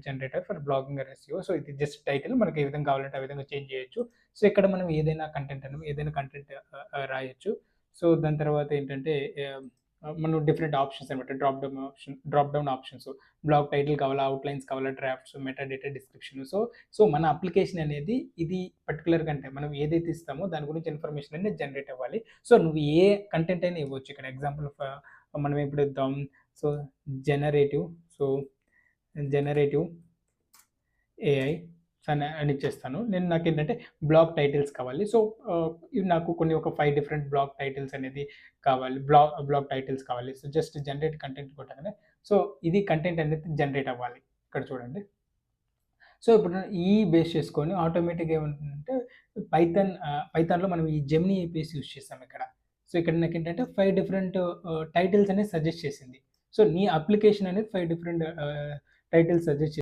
Generator for blogging or SEO. So ఇది just title. మనకి ఏ విధంగా కావాలంటే ఆ విధంగా చేంజ్ చేయొచ్చు. సో ఇక్కడ మనం ఏదైనా కంటెంట్ రాయొచ్చు. సో దాని తర్వాత ఏంటంటే మనం డిఫరెంట్ ఆప్షన్స్ అనమాట. Drop down options. Blog title కావాలా, అవుట్‌లైన్స్ కావాలా, drafts, meta data, description. So మన అప్లికేషన్ అనేది ఇది పర్టిక్యులర్ కంటే మనం ఏదైతే ఇస్తామో దాని గురించి ఇన్ఫర్మేషన్ అనేది జనరేట్ అవ్వాలి. సో నువ్వు ఏ కంటెంట్ అయినా ఇవ్వచ్చు. ఇక్కడ ఎగ్జాంపుల్ మనం ఇప్పుడు ఇద్దాం. So generative so generative AI అని ఇచ్చేస్తాను. నాకేంటంటే బ్లాగ్ టైటిల్స్ కావాలి. సో ఇవి నాకు కొన్ని ఒక 5 డిఫరెంట్ బ్లాగ్ టైటిల్స్ అనేది కావాలి. బ్లాగ్ టైటిల్స్ కావాలి. సో జస్ట్ జనరేట్ కంటెంట్ కొట్టగానే సో ఇది కంటెంట్ అనేది జనరేట్ అవ్వాలి. ఇక్కడ చూడండి. సో ఇప్పుడు ఈ బేస్ చేసుకొని ఆటోమేటిక్‌గా ఏమంటుందంటే పైథాన్‌లో మనం ఈ జెమినీ ఏపీఎస్ యూజ్ చేసాం ఇక్కడ. సో ఇక్కడ నాకేంటంటే 5 డిఫరెంట్ టైటిల్స్ అనేది సజెస్ట్ చేసింది. సో నీ అప్లికేషన్ అనేది 5 డిఫరెంట్ టైటిల్స్ సజెస్ట్